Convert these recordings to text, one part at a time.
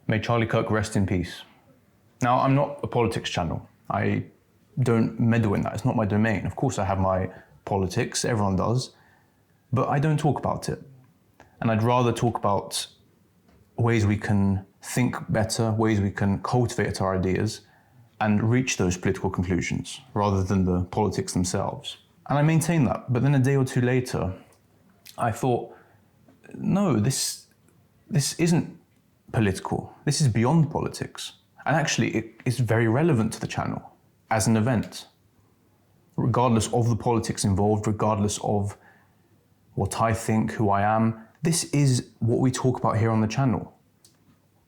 May Charlie Kirk rest in peace. Now, I'm not a politics channel. I don't meddle in that. It's not my domain. Of course, I have my politics. Everyone does. But I don't talk about it. And I'd rather talk about ways we can think better, ways we can cultivate our ideas and reach those political conclusions rather than the politics themselves. And I maintain that. But then a day or two later, I thought, no, this isn't political. This is beyond politics. And actually, it is very relevant to the channel as an event, regardless of the politics involved, regardless of what I think, who I am. This is what we talk about here on the channel.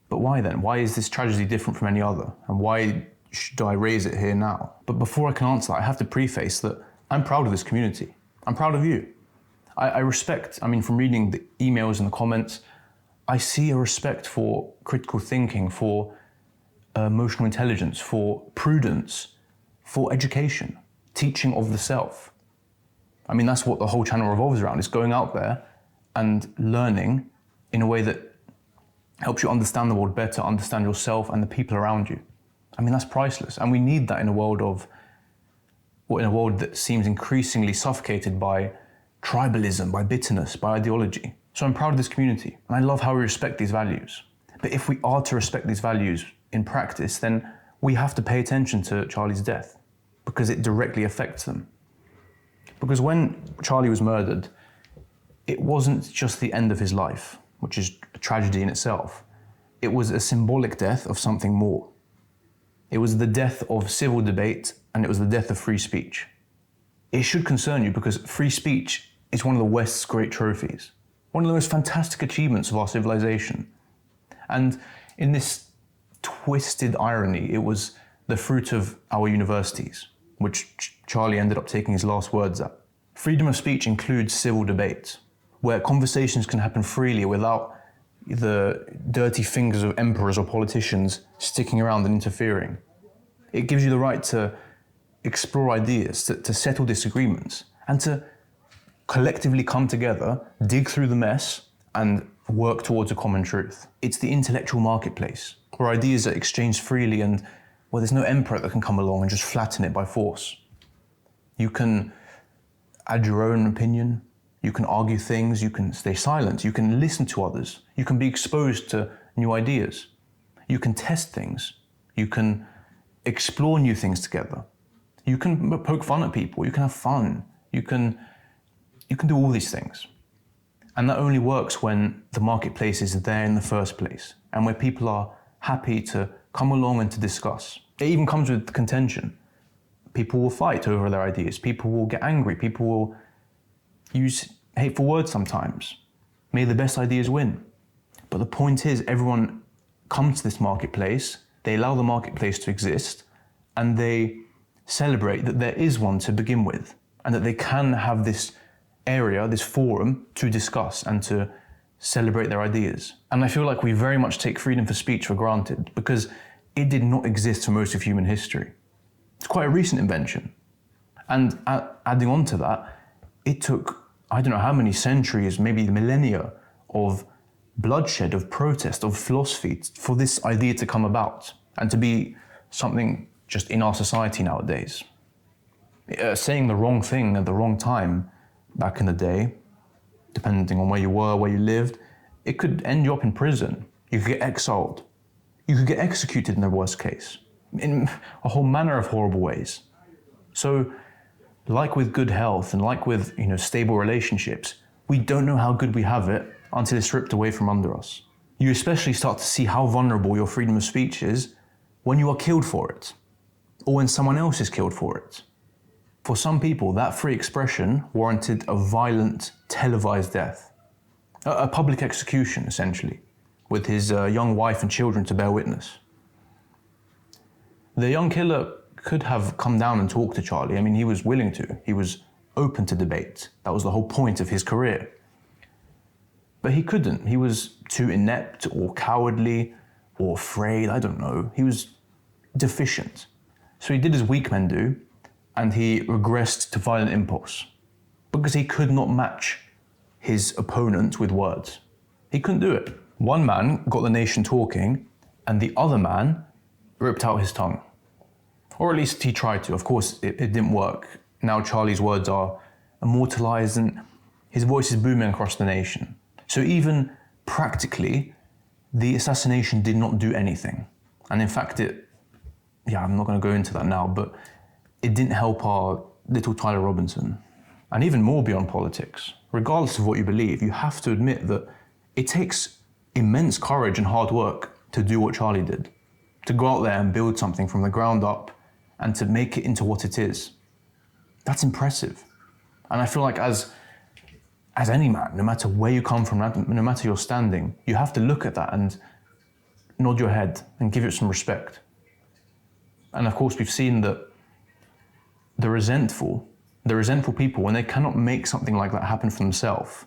But why then? Why is this tragedy different from any other? And why should I raise it here now? But before I can answer that, I have to preface that I'm proud of this community. I'm proud of you. I respect, from reading the emails and the comments, I see a respect for critical thinking, for emotional intelligence, for prudence, for education, teaching of the self. That's what the whole channel revolves around, is going out there and learning in a way that helps you understand the world better, understand yourself and the people around you. That's priceless. And we need that in a world that seems increasingly suffocated by tribalism, by bitterness, by ideology. So I'm proud of this community, and I love how we respect these values. But if we are to respect these values in practice, then we have to pay attention to Charlie's death, because it directly affects them. Because when Charlie was murdered, it wasn't just the end of his life, which is a tragedy in itself. It was a symbolic death of something more. It was the death of civil debate, and it was the death of free speech. It should concern you because free speech is one of the West's great trophies, one of the most fantastic achievements of our civilization. And in this twisted irony, it was the fruit of our universities, which Charlie ended up taking his last words at. Freedom of speech includes civil debate, where conversations can happen freely without the dirty fingers of emperors or politicians sticking around and interfering. It gives you the right to explore ideas, to settle disagreements, and to collectively come together, dig through the mess, and work towards a common truth. It's the intellectual marketplace, where ideas are exchanged freely and where there's no emperor that can come along and just flatten it by force. You can add your own opinion, you can argue things, you can stay silent, you can listen to others, you can be exposed to new ideas, you can test things, you can explore new things together, you can poke fun at people, you can have fun, you can do all these things. And that only works when the marketplace is there in the first place, and where people are happy to come along and to discuss. It even comes with contention. People will fight over their ideas, people will get angry, people will use hateful words sometimes. May the best ideas win. But the point is, everyone comes to this marketplace, they allow the marketplace to exist, and they celebrate that there is one to begin with, and that they can have this area, this forum, to discuss and to celebrate their ideas. And I feel like we very much take freedom for speech for granted, because it did not exist for most of human history. It's quite a recent invention. And adding on to that, it took, I don't know how many centuries, maybe millennia of bloodshed, of protest, of philosophy for this idea to come about and to be something just in our society nowadays. Saying the wrong thing at the wrong time back in the day, depending on where you were, where you lived, it could end you up in prison. You could get exiled. You could get executed in the worst case, in a whole manner of horrible ways. So, like with good health and like with stable relationships, we don't know how good we have it until it's ripped away from under us. You especially start to see how vulnerable your freedom of speech is when you are killed for it, or when someone else is killed for it. For some people, that free expression warranted a violent, televised death. A public execution, essentially, with his young wife and children to bear witness. The young killer could have come down and talked to Charlie. He was willing to. He was open to debate. That was the whole point of his career. But he couldn't. He was too inept or cowardly or afraid, I don't know. He was deficient. So he did as weak men do, and he regressed to violent impulse because he could not match his opponent with words. He couldn't do it. One man got the nation talking, and the other man ripped out his tongue. Or at least he tried to. Of course, it didn't work. Now Charlie's words are immortalized and his voice is booming across the nation. So even practically, the assassination did not do anything. And in fact, I'm not going to go into that now, but it didn't help our little Tyler Robinson. And even more beyond politics, regardless of what you believe, you have to admit that it takes immense courage and hard work to do what Charlie did. To go out there and build something from the ground up and to make it into what it is. That's impressive. And I feel like as any man, no matter where you come from, no matter your standing, you have to look at that and nod your head and give it some respect. And of course, we've seen that the resentful people, when they cannot make something like that happen for themselves,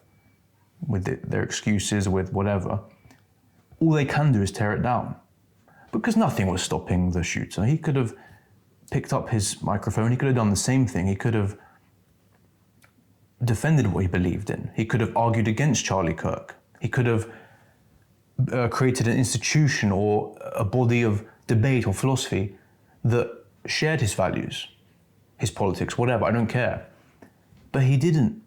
with their excuses, with whatever, all they can do is tear it down. Because nothing was stopping the shooter. He could have picked up his microphone, he could have done the same thing, he could have defended what he believed in. He could have argued against Charlie Kirk. He could have created an institution or a body of debate or philosophy that shared his values, his politics, whatever, I don't care. But he didn't.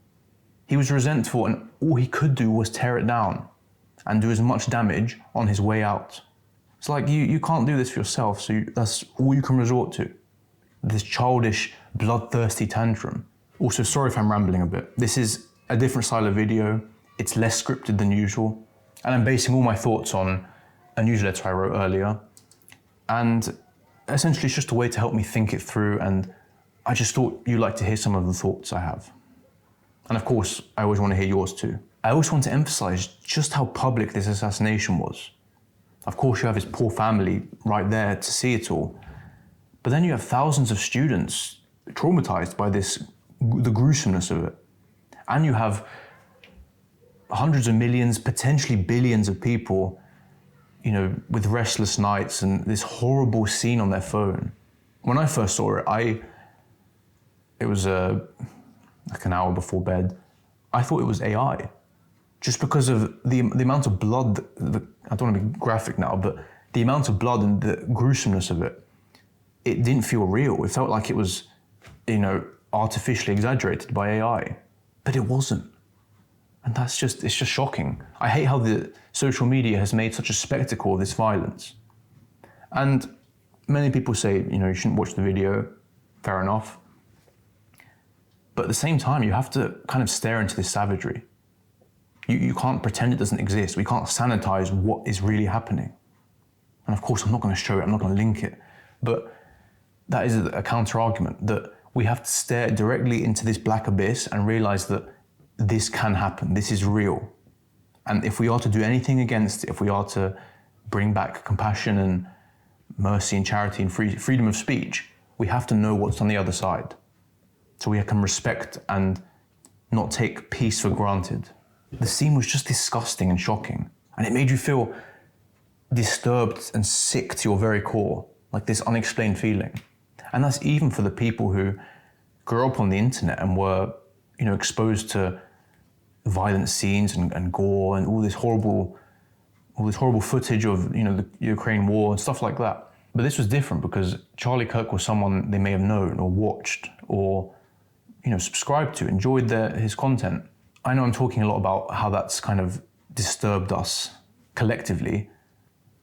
He was resentful and all he could do was tear it down and do as much damage on his way out. It's like, you can't do this for yourself, so that's all you can resort to. This childish, bloodthirsty tantrum. Also, sorry if I'm rambling a bit. This is a different style of video. It's less scripted than usual. And I'm basing all my thoughts on a newsletter I wrote earlier. And essentially it's just a way to help me think it through, and I just thought you'd like to hear some of the thoughts I have. And of course, I always want to hear yours too. I also want to emphasize just how public this assassination was. Of course, you have his poor family right there to see it all. But then you have thousands of students traumatized by the gruesomeness of it. And you have hundreds of millions, potentially billions of people, with restless nights and this horrible scene on their phone. When I first saw it, it was like an hour before bed. I thought it was AI, just because of the amount of blood. I don't want to be graphic now, but the amount of blood and the gruesomeness of it, it didn't feel real. It felt like it was, artificially exaggerated by AI, but it wasn't. And it's just shocking. I hate how the social media has made such a spectacle of this violence. And many people say, you shouldn't watch the video, fair enough. But at the same time, you have to kind of stare into this savagery. You can't pretend it doesn't exist. We can't sanitize what is really happening. And of course, I'm not going to show it, I'm not going to link it. But that is a counter-argument, that we have to stare directly into this black abyss and realize that this can happen, this is real. And if we are to do anything against it, if we are to bring back compassion and mercy and charity and freedom of speech, we have to know what's on the other side. So we can respect and not take peace for granted. The scene was just disgusting and shocking. And it made you feel disturbed and sick to your very core, like this unexplained feeling. And that's even for the people who grew up on the internet and were, exposed to violent scenes and gore and all this horrible footage of, the Ukraine war and stuff like that. But this was different because Charlie Kirk was someone they may have known or watched or, subscribed to, enjoyed his content. I know I'm talking a lot about how that's kind of disturbed us collectively,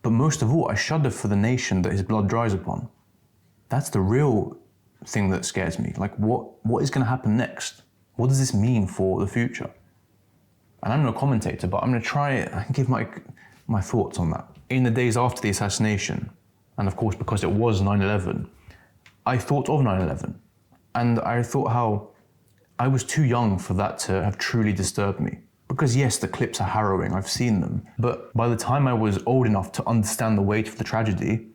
but most of all, I shudder for the nation that his blood dries upon. That's the real thing that scares me. Like, what is going to happen next? What does this mean for the future? And I'm no commentator, but I'm going to try and give my thoughts on that. In the days after the assassination, and of course because it was 9/11, I thought of 9/11. And I thought how I was too young for that to have truly disturbed me. Because yes, the clips are harrowing, I've seen them. But by the time I was old enough to understand the weight of the tragedy,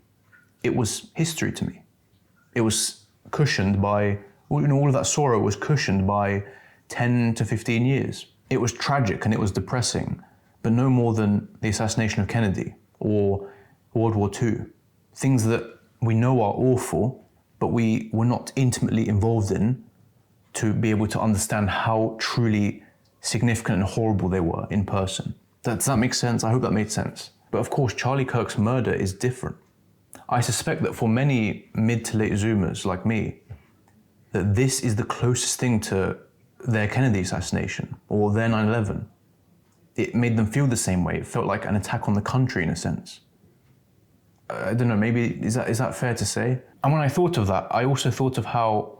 it was history to me. It was cushioned by, all of that sorrow was cushioned by 10 to 15 years. It was tragic and it was depressing, but no more than the assassination of Kennedy or World War II. Things that we know are awful, but we were not intimately involved in to be able to understand how truly significant and horrible they were in person. Does that make sense? I hope that made sense. But of course, Charlie Kirk's murder is different. I suspect that for many mid to late Zoomers like me, that this is the closest thing to their Kennedy assassination or their 9/11. It made them feel the same way. It felt like an attack on the country in a sense. I don't know, maybe, is that fair to say? And when I thought of that, I also thought of how,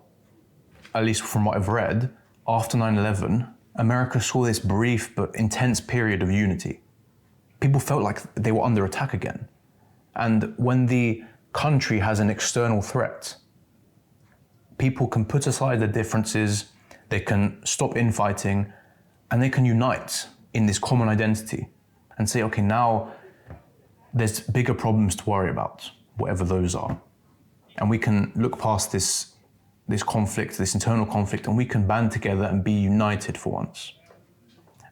at least from what I've read, after 9/11, America saw this brief but intense period of unity. People felt like they were under attack again. And when the country has an external threat, people can put aside their differences, they can stop infighting, and they can unite in this common identity and say, okay, now there's bigger problems to worry about, whatever those are. And we can look past this conflict, this internal conflict, and we can band together and be united for once.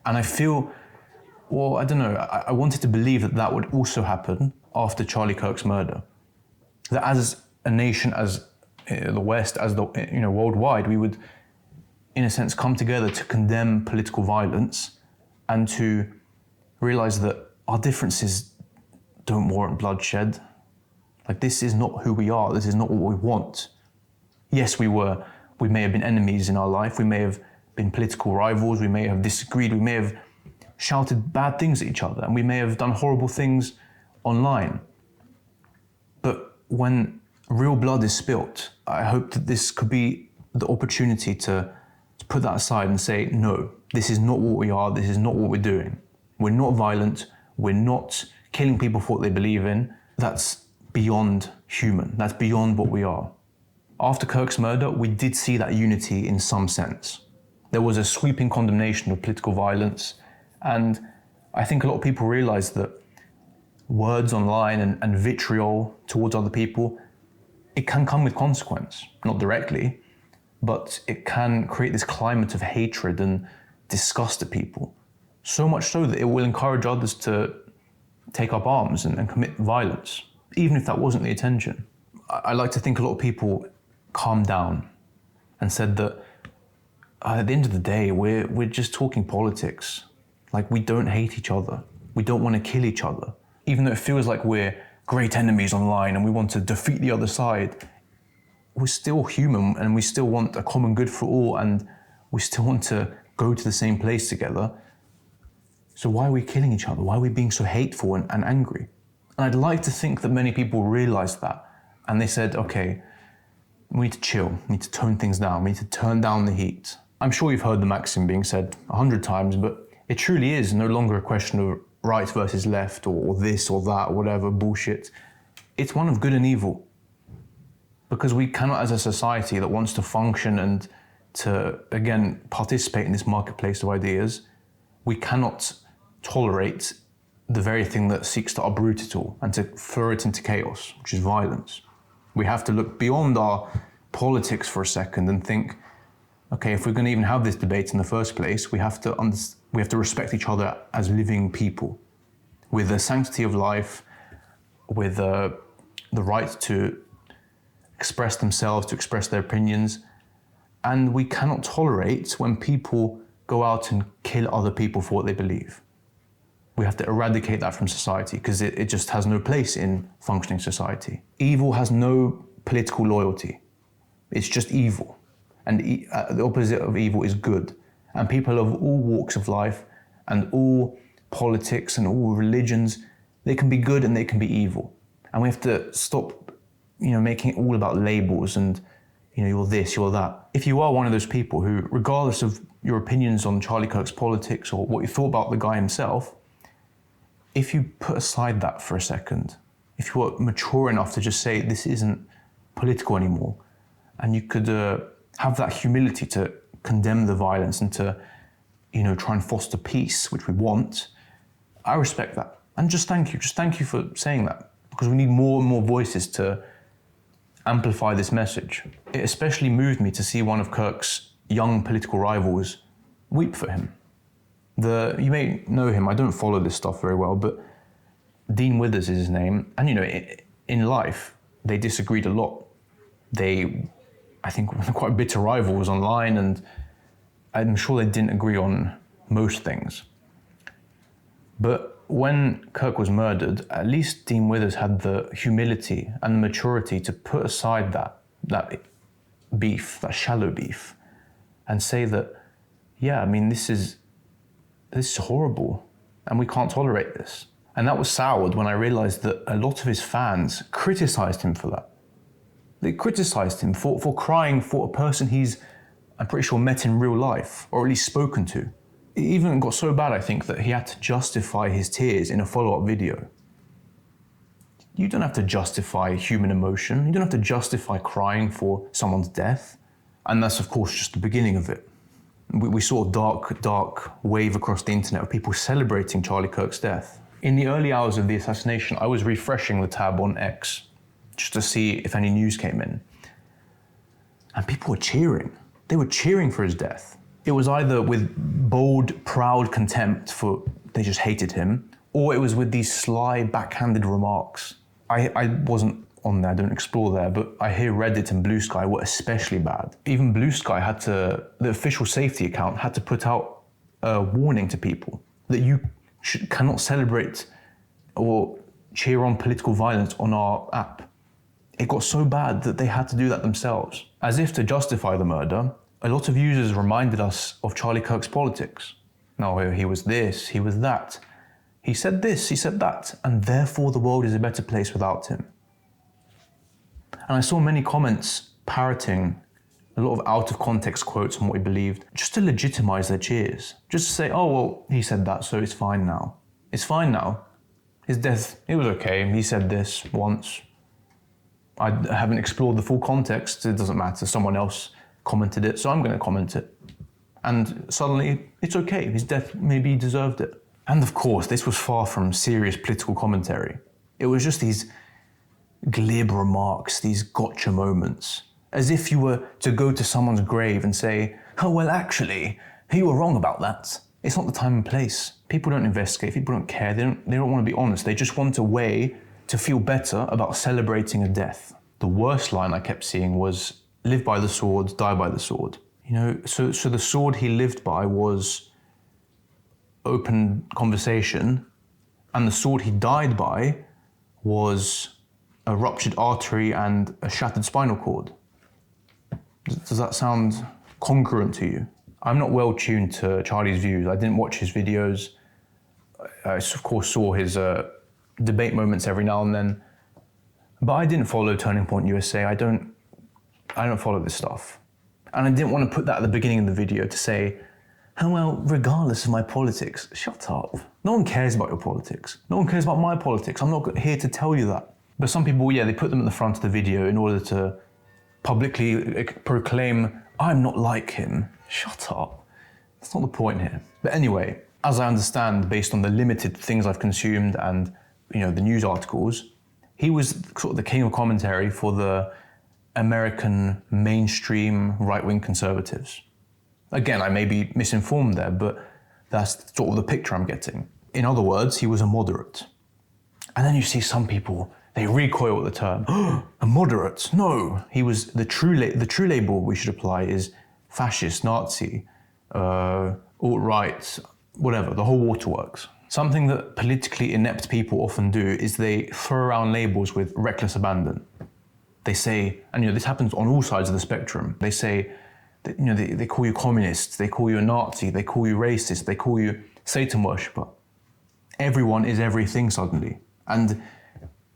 And I feel, well, I don't know, I wanted to believe that that would also happen after Charlie Kirk's murder. That as a nation, as the West, as the, worldwide, we would, in a sense, come together to condemn political violence and to realize that our differences don't warrant bloodshed. Like, this is not who we are. This is not what we want. Yes, we may have been enemies in our life. We may have been political rivals. We may have disagreed. We may have shouted bad things at each other, and we may have done horrible things online. But when real blood is spilt, I hope that this could be the opportunity to put that aside and say, no, this is not what we are. This is not what we're doing. We're not violent. We're not killing people for what they believe in. That's beyond human. That's beyond what we are. After Kirk's murder, we did see that unity in some sense. There was a sweeping condemnation of political violence, and I think a lot of people realized that words online and vitriol towards other people, it can come with consequence. Not directly, but it can create this climate of hatred and disgust to people. So much so that it will encourage others to take up arms and commit violence, even if that wasn't the intention. I like to think a lot of people calmed down and said that at the end of the day, we're just talking politics. Like, we don't hate each other. We don't want to kill each other. Even though it feels like we're great enemies online and we want to defeat the other side, we're still human and we still want a common good for all, and we still want to go to the same place together. So why are we killing each other? Why are we being so hateful and angry? And I'd like to think that many people realized that, and they said, okay, we need to chill, we need to tone things down, we need to turn down the heat. I'm sure you've heard the maxim being said 100 times, but it truly is no longer a question of right versus left or this or that, or whatever bullshit. It's one of good and evil. Because we cannot, as a society that wants to function and to, again, participate in this marketplace of ideas, we cannot tolerate the very thing that seeks to uproot it all and to throw it into chaos, which is violence. We have to look beyond our politics for a second and think, okay, if we're going to even have this debate in the first place, we have to respect each other as living people with the sanctity of life, with the right to express themselves, to express their opinions. And we cannot tolerate when people go out and kill other people for what they believe. We have to eradicate that from society because it just has no place in functioning society. Evil has no political loyalty. It's just evil. And the opposite of evil is good. And people of all walks of life and all politics and all religions, they can be good and they can be evil. And we have to stop, making it all about labels and, you're this, you're that. If you are one of those people who, regardless of your opinions on Charlie Kirk's politics or what you thought about the guy himself, if you put aside that for a second, if you were mature enough to just say this isn't political anymore, and you could have that humility to condemn the violence and to, try and foster peace, which we want, I respect that. And just thank you for saying that, because we need more and more voices to amplify this message. It especially moved me to see one of Kirk's young political rivals weep for him. You may know him, I don't follow this stuff very well, but Dean Withers is his name. And in life, they disagreed a lot. I think, were quite bitter rivals online, and I'm sure they didn't agree on most things. But when Kirk was murdered, at least Dean Withers had the humility and the maturity to put aside that beef, that shallow beef, and say that, yeah, I mean, this is horrible, and we can't tolerate this. And that was soured when I realized that a lot of his fans criticized him for that. They criticized him for crying for a person I'm pretty sure, met in real life, or at least spoken to. It even got so bad, I think, that he had to justify his tears in a follow-up video. You don't have to justify human emotion. You don't have to justify crying for someone's death. And that's, of course, just the beginning of it. We saw a dark wave across the internet of people celebrating Charlie Kirk's death. In the early hours of the assassination, I was refreshing the tab on X just to see if any news came in. And people were cheering. They were cheering for his death. It was either with bold, proud contempt for they just hated him, or it was with these sly, backhanded remarks. I wasn't on there, I don't explore there, but I hear Reddit and Blue Sky were especially bad. Even Blue Sky the official safety account had to put out a warning to people that you cannot celebrate or cheer on political violence on our app. It got so bad that they had to do that themselves. As if to justify the murder, a lot of users reminded us of Charlie Kirk's politics. No, he was this, he was that. He said this, he said that, and therefore the world is a better place without him. And I saw many comments parroting a lot of out-of-context quotes on what he believed, just to legitimize their cheers. Just to say, oh, well, he said that, so it's fine now. It's fine now. His death, it was okay. He said this once. I haven't explored the full context. It doesn't matter. Someone else commented it, so I'm going to comment it. And suddenly, it's okay. His death, maybe he deserved it. And of course, this was far from serious political commentary. It was just these glib remarks, these gotcha moments, as if you were to go to someone's grave and say, oh, well, actually, you were wrong about that. It's not the time and place. People don't investigate, people don't care, they don't want to be honest. They just want a way to feel better about celebrating a death. The worst line I kept seeing was, live by the sword, die by the sword. You know, so the sword he lived by was open conversation, and the sword he died by was a ruptured artery and a shattered spinal cord. Does that sound congruent to you? I'm not well tuned to Charlie's views. I didn't watch his videos. I of course saw his debate moments every now and then, but I didn't follow Turning Point USA. I don't follow this stuff. And I didn't want to put that at the beginning of the video to say, oh, well, regardless of my politics, shut up. No one cares about your politics. No one cares about my politics. I'm not here to tell you that. But some people, yeah, they put them at the front of the video in order to publicly proclaim, I'm not like him. Shut up. That's not the point here. But anyway, as I understand, based on the limited things I've consumed and, you know, the news articles, he was sort of the king of commentary for the American mainstream right-wing conservatives. Again, I may be misinformed there, but that's sort of the picture I'm getting. In other words, he was a moderate. And then you see some people, they recoil at the term, a moderate. No, he was the true label we should apply is fascist, Nazi, alt-right, whatever, the whole waterworks. Something that politically inept people often do is they throw around labels with reckless abandon. They say, and you know, this happens on all sides of the spectrum. They say, that, you know, they call you communist, they call you a Nazi, they call you racist, they call you Satan worshiper. Everyone is everything suddenly. And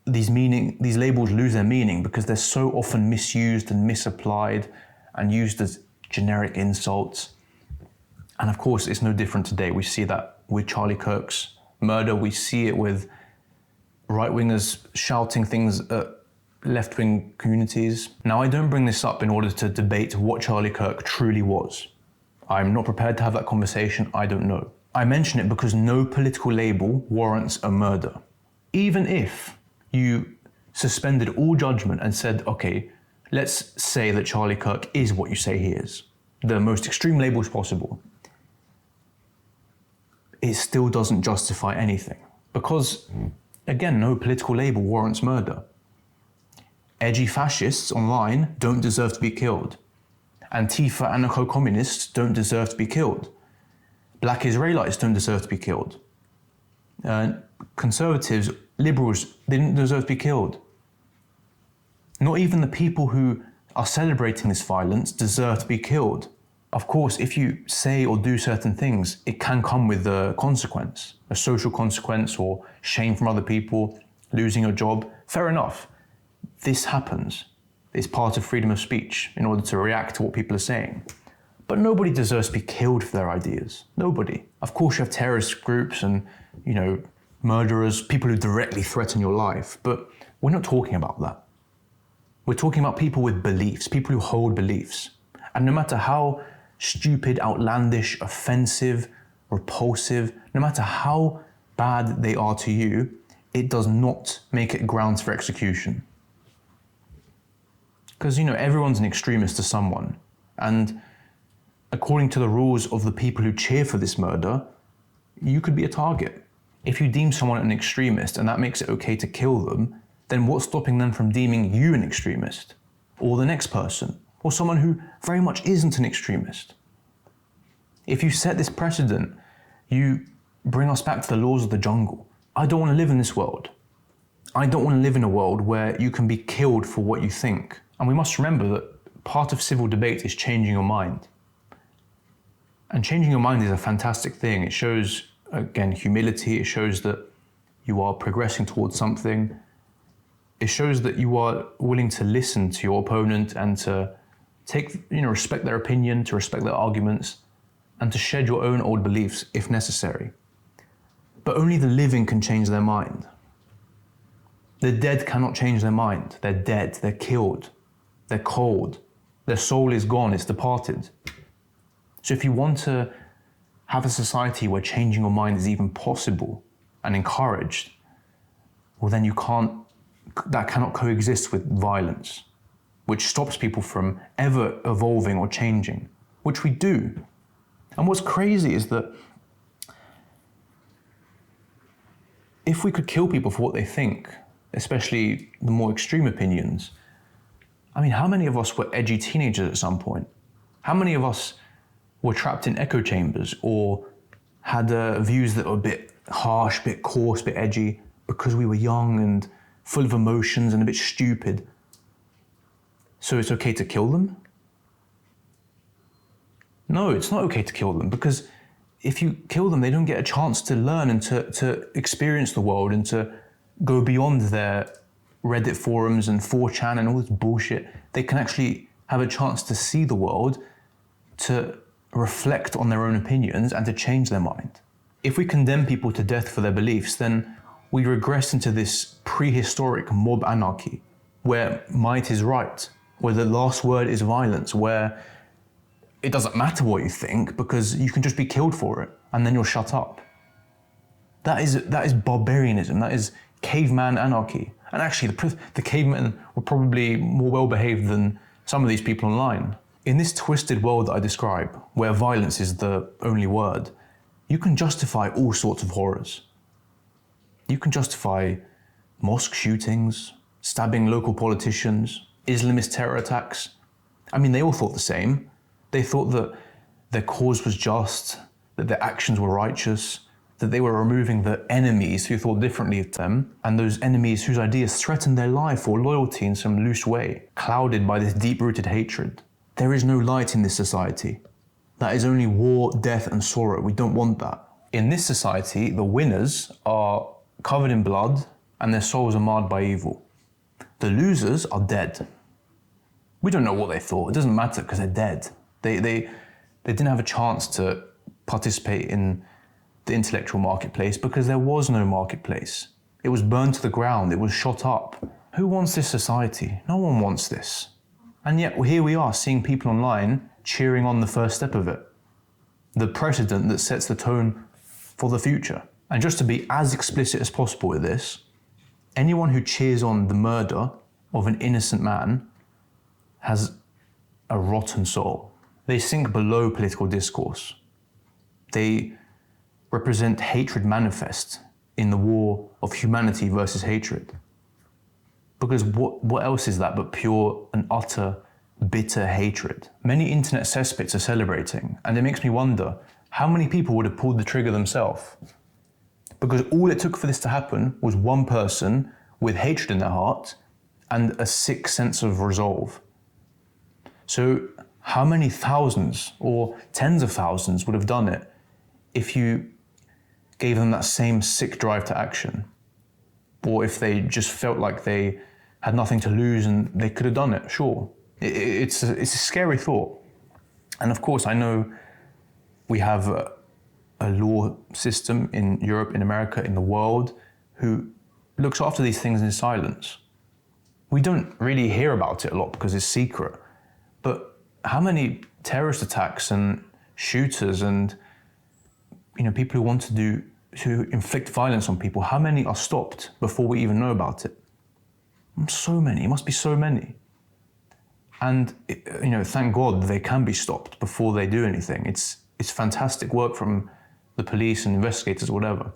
these labels lose their meaning because they're so often misused and misapplied and used as generic insults. And of course, it's no different today. We see that with Charlie Kirk's murder. We see it with right-wingers shouting things at left-wing communities. Now, I don't bring this up in order to debate what Charlie Kirk truly was. I'm not prepared to have that conversation. I don't know. I mention it because no political label warrants a murder. Even if you suspended all judgment and said, okay, let's say that Charlie Kirk is what you say he is, the most extreme labels possible, it still doesn't justify anything. Because, again, no political label warrants murder. Edgy fascists online don't deserve to be killed. Antifa anarcho-communists don't deserve to be killed. Black Israelites don't deserve to be killed. Conservatives, liberals, they didn't deserve to be killed. Not even the people who are celebrating this violence deserve to be killed. Of course, if you say or do certain things, it can come with a consequence, a social consequence or shame from other people, losing your job. Fair enough. This happens. It's part of freedom of speech in order to react to what people are saying. But nobody deserves to be killed for their ideas. Nobody. Of course you have terrorist groups and, murderers, people who directly threaten your life, but we're not talking about that. We're talking about people with beliefs, people who hold beliefs. And no matter how stupid, outlandish, offensive, repulsive, no matter how bad they are to you, it does not make it grounds for execution. Because, everyone's an extremist to someone. And according to the rules of the people who cheer for this murder, you could be a target. If you deem someone an extremist and that makes it okay to kill them, then what's stopping them from deeming you an extremist? Or the next person? Or someone who very much isn't an extremist? If you set this precedent, you bring us back to the laws of the jungle. I don't want to live in this world. I don't want to live in a world where you can be killed for what you think. And we must remember that part of civil debate is changing your mind. And changing your mind is a fantastic thing. It shows, again, humility. It shows that you are progressing towards something. It shows that you are willing to listen to your opponent and to respect their opinion, to respect their arguments, and to shed your own old beliefs if necessary. But only the living can change their mind. The dead cannot change their mind. They're dead, they're killed, they're cold. Their soul is gone, it's departed. So if you want to have a society where changing your mind is even possible and encouraged, well then that cannot coexist with violence, which stops people from ever evolving or changing, which we do. And what's crazy is that if we could kill people for what they think, especially the more extreme opinions, how many of us were edgy teenagers at some point? How many of us were trapped in echo chambers or had views that were a bit harsh, a bit coarse, a bit edgy because we were young and full of emotions and a bit stupid? So it's okay to kill them? No, it's not okay to kill them, because if you kill them, they don't get a chance to learn and to experience the world and to go beyond their Reddit forums and 4chan and all this bullshit. They can actually have a chance to see the world, to reflect on their own opinions and to change their mind. If we condemn people to death for their beliefs, then we regress into this prehistoric mob anarchy, where might is right, where the last word is violence, where it doesn't matter what you think because you can just be killed for it and then you'll shut up. That is barbarianism, that is caveman anarchy. And actually the cavemen were probably more well-behaved than some of these people online. In this twisted world that I describe, where violence is the only word, you can justify all sorts of horrors. You can justify mosque shootings, stabbing local politicians, Islamist terror attacks. They all thought the same. They thought that their cause was just, that their actions were righteous, that they were removing the enemies who thought differently of them, and those enemies whose ideas threatened their life or loyalty in some loose way, clouded by this deep-rooted hatred. There is no light in this society. That is only war, death, and sorrow. We don't want that. In this society, the winners are covered in blood and their souls are marred by evil. The losers are dead. We don't know what they thought. It doesn't matter because they're dead. They didn't have a chance to participate in the intellectual marketplace because there was no marketplace. It was burned to the ground. It was shot up. Who wants this society? No one wants this. And yet here we are seeing people online cheering on the first step of it. The precedent that sets the tone for the future. And just to be as explicit as possible with this, anyone who cheers on the murder of an innocent man has a rotten soul. They sink below political discourse. They represent hatred manifest in the war of humanity versus hatred. Because what else is that but pure and utter bitter hatred? Many internet cesspits are celebrating, and it makes me wonder how many people would have pulled the trigger themselves. Because all it took for this to happen was one person with hatred in their heart and a sick sense of resolve. So how many thousands or tens of thousands would have done it if you gave them that same sick drive to action? Or if they just felt like they had nothing to lose and they could have done it, sure. It's a scary thought. And of course, I know we have a law system in Europe, in America, in the world, who looks after these things in silence. We don't really hear about it a lot because it's secret. But how many terrorist attacks and shooters and people who want to inflict violence on people, how many are stopped before we even know about it? So many. It must be so many. And thank God they can be stopped before they do anything. It's fantastic work from the police and investigators or whatever.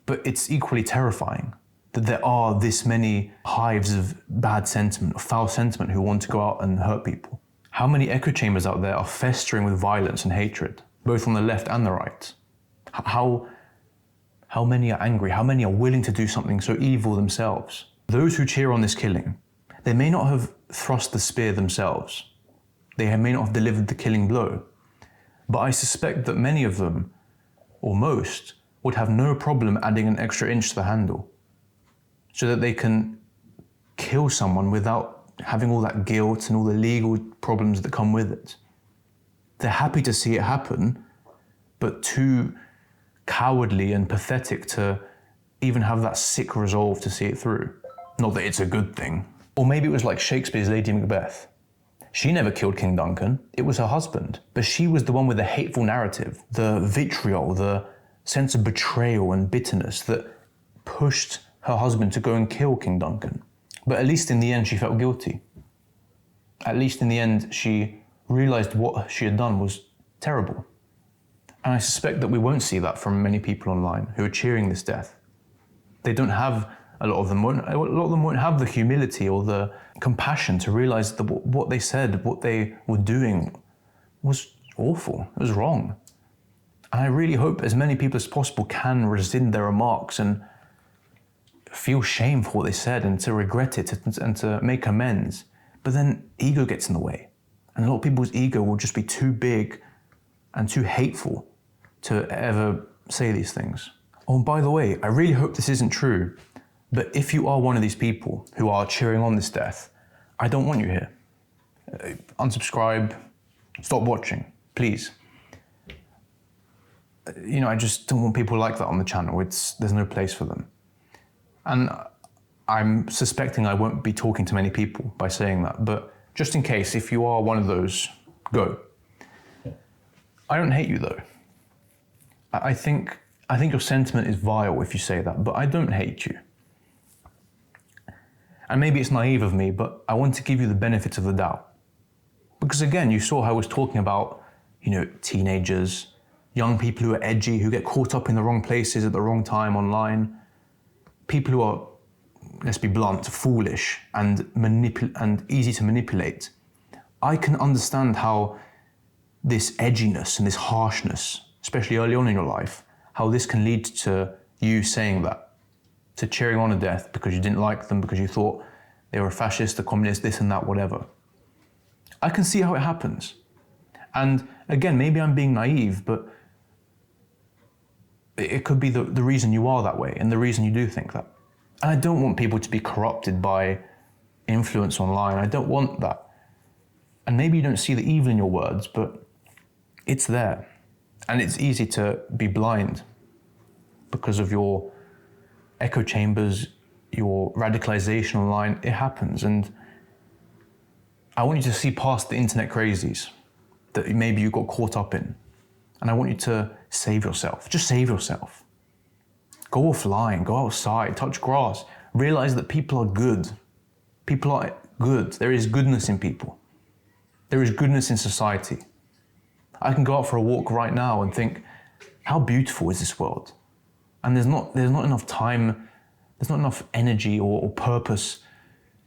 But it's equally terrifying that there are this many hives of bad sentiment, of foul sentiment, who want to go out and hurt people. How many echo chambers out there are festering with violence and hatred, both on the left and the right? How many are angry? How many are willing to do something so evil themselves? Those who cheer on this killing, they may not have thrust the spear themselves. They may not have delivered the killing blow. But I suspect that many of them, or most, would have no problem adding an extra inch to the handle so that they can kill someone without having all that guilt and all the legal problems that come with it. They're happy to see it happen, but too cowardly and pathetic to even have that sick resolve to see it through. Not that it's a good thing. Or maybe it was like Shakespeare's Lady Macbeth. She never killed King Duncan, it was her husband. But she was the one with the hateful narrative, the vitriol, the sense of betrayal and bitterness that pushed her husband to go and kill King Duncan. But at least in the end, she felt guilty. At least in the end, she realized what she had done was terrible. And I suspect that we won't see that from many people online who are cheering this death. A lot of them won't have the humility or the compassion to realize that what they said, what they were doing was awful, it was wrong. And I really hope as many people as possible can rescind their remarks and feel shame for what they said and to regret it and to make amends. But then ego gets in the way. And a lot of people's ego will just be too big and too hateful to ever say these things. Oh, and by the way, I really hope this isn't true, but if you are one of these people who are cheering on this death, I don't want you here. Unsubscribe, stop watching, please. I just don't want people like that on the channel. There's no place for them. And I'm suspecting I won't be talking to many people by saying that, but just in case, if you are one of those, go. I don't hate you though. I think your sentiment is vile if you say that, but I don't hate you. And maybe it's naive of me, but I want to give you the benefit of the doubt. Because again, you saw how I was talking about, teenagers, young people who are edgy, who get caught up in the wrong places at the wrong time online, people who are, let's be blunt, foolish and easy to manipulate. I can understand how this edginess and this harshness, especially early on in your life, how this can lead to you saying that, to cheering on a death because you didn't like them, because you thought they were a fascist, a communist, this and that, whatever. I can see how it happens. And again, maybe I'm being naive, but it could be the reason you are that way and the reason you do think that. And I don't want people to be corrupted by influence online. I don't want that. And maybe you don't see the evil in your words, but it's there. And it's easy to be blind because of your echo chambers, your radicalization online. It happens. And I want you to see past the internet crazies that maybe you got caught up in. And I want you to save yourself. Just save yourself. Go offline, go outside, touch grass. Realize that people are good. People are good. There is goodness in people. There is goodness in society. I can go out for a walk right now and think, how beautiful is this world? And there's not enough time, there's not enough energy or purpose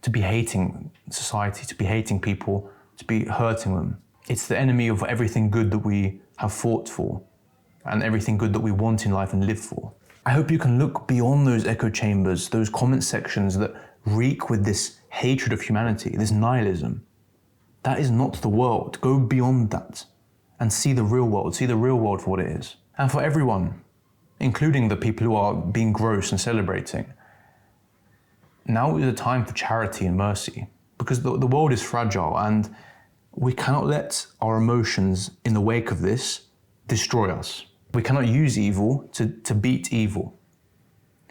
to be hating society, to be hating people, to be hurting them. It's the enemy of everything good that we have fought for and everything good that we want in life and live for. I hope you can look beyond those echo chambers, those comment sections that reek with this hatred of humanity, this nihilism. That is not the world. Go beyond that and see the real world. See the real world for what it is. And for everyone, including the people who are being gross and celebrating, now is a time for charity and mercy, because the world is fragile and we cannot let our emotions in the wake of this destroy us. We cannot use evil to beat evil,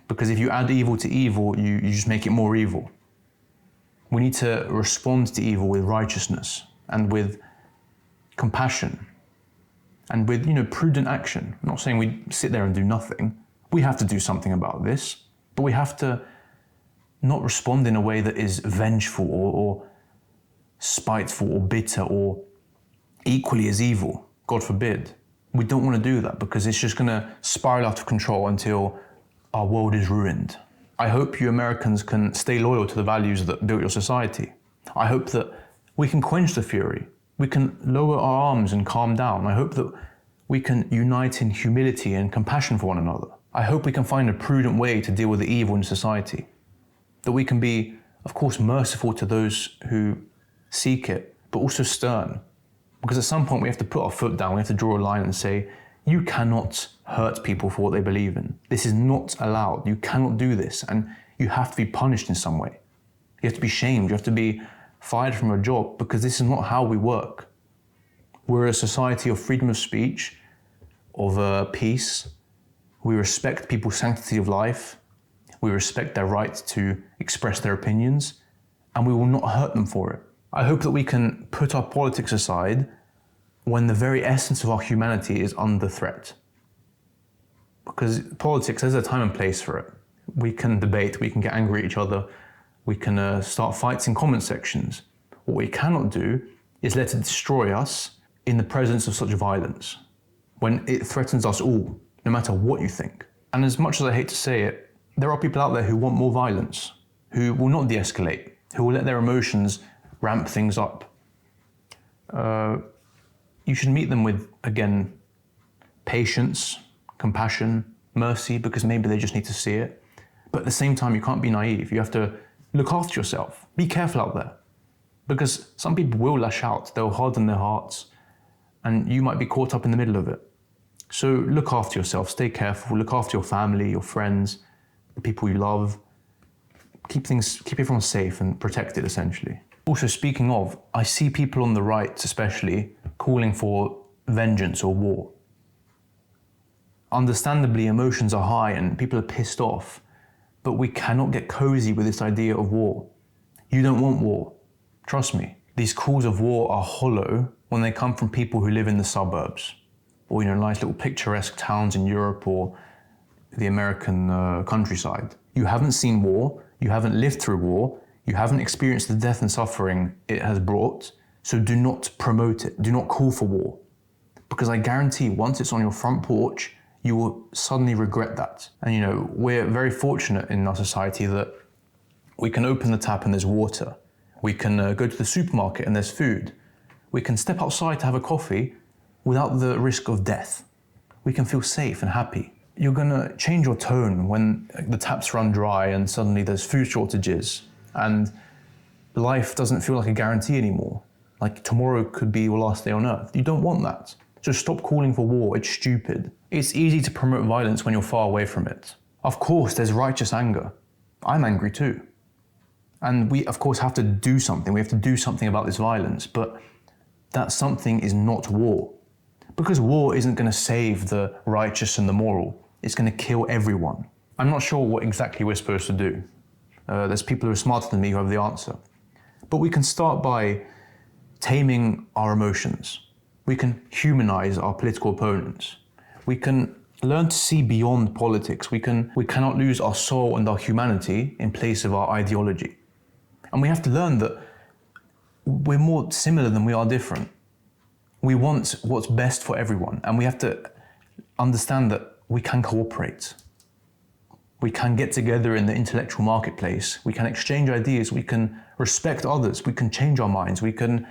because if you add evil to evil, you just make it more evil. We need to respond to evil with righteousness and with compassion and with, prudent action. I'm not saying we sit there and do nothing. We have to do something about this, but we have to not respond in a way that is vengeful or spiteful or bitter or equally as evil. God forbid. We don't want to do that, because it's just going to spiral out of control until our world is ruined. I hope you Americans can stay loyal to the values that built your society. I hope that we can quench the fury. We can lower our arms and calm down. I hope that we can unite in humility and compassion for one another. I hope we can find a prudent way to deal with the evil in society. That we can be, of course, merciful to those who seek it, but also stern. Because at some point we have to put our foot down, we have to draw a line and say, you cannot hurt people for what they believe in. This is not allowed. You cannot do this, and you have to be punished in some way. You have to be shamed, you have to be fired from a job, because this is not how we work. We're a society of freedom of speech, of peace. We respect people's sanctity of life. We respect their right to express their opinions, and we will not hurt them for it. I hope that we can put our politics aside when the very essence of our humanity is under threat. Because politics, there's a time and place for it. We can debate, we can get angry at each other, we can start fights in comment sections. What we cannot do is let it destroy us in the presence of such violence, when it threatens us all, no matter what you think. And as much as I hate to say it, there are people out there who want more violence, who will not de-escalate, who will let their emotions ramp things up. You should meet them with, again, patience, compassion, mercy, because maybe they just need to see it. But at the same time, you can't be naive. You have to look after yourself. Be careful out there. Because some people will lash out, they'll harden their hearts, and you might be caught up in the middle of it. So look after yourself, stay careful, look after your family, your friends, the people you love. Keep everyone safe and protected, essentially. Also, speaking of, I see people on the right, especially, calling for vengeance or war. Understandably, emotions are high and people are pissed off, but we cannot get cozy with this idea of war. You don't want war. Trust me. These calls of war are hollow when they come from people who live in the suburbs, or nice little picturesque towns in Europe or the American countryside. You haven't seen war, you haven't lived through war, you haven't experienced the death and suffering it has brought, so do not promote it, do not call for war. Because I guarantee once it's on your front porch, you will suddenly regret that. And we're very fortunate in our society that we can open the tap and there's water. We can go to the supermarket and there's food. We can step outside to have a coffee without the risk of death. We can feel safe and happy. You're gonna change your tone when the taps run dry and suddenly there's food shortages and life doesn't feel like a guarantee anymore. Like tomorrow could be your last day on earth. You don't want that. So stop calling for war, it's stupid. It's easy to promote violence when you're far away from it. Of course, there's righteous anger. I'm angry too. And we, of course, have to do something. We have to do something about this violence, but that something is not war. Because war isn't gonna save the righteous and the moral. It's gonna kill everyone. I'm not sure what exactly we're supposed to do. There's people who are smarter than me who have the answer. But we can start by taming our emotions. We can humanize our political opponents. We can learn to see beyond politics. We cannot lose our soul and our humanity in place of our ideology. And we have to learn that we're more similar than we are different. We want what's best for everyone, and we have to understand that we can cooperate. We can get together in the intellectual marketplace. We can exchange ideas. We can respect others. We can change our minds. We can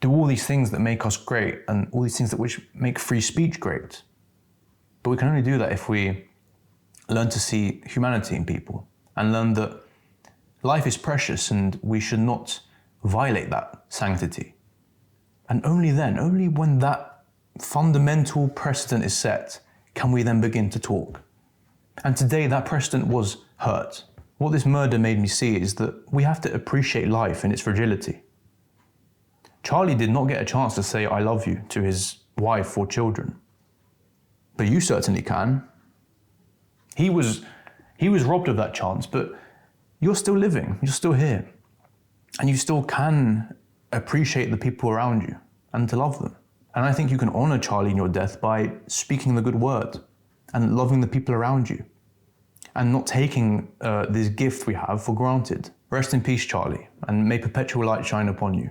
do all these things that make us great and all these things which make free speech great. But we can only do that if we learn to see humanity in people, and learn that life is precious and we should not violate that sanctity. And only then, only when that fundamental precedent is set, can we then begin to talk. And today that precedent was hurt. What this murder made me see is that we have to appreciate life in its fragility. Charlie did not get a chance to say "I love you" to his wife or children. But you certainly can. He was robbed of that chance, but you're still living, you're still here. And you still can appreciate the people around you and to love them. And I think you can honor Charlie in your death by speaking the good word and loving the people around you and not taking this gift we have for granted. Rest in peace, Charlie, and may perpetual light shine upon you.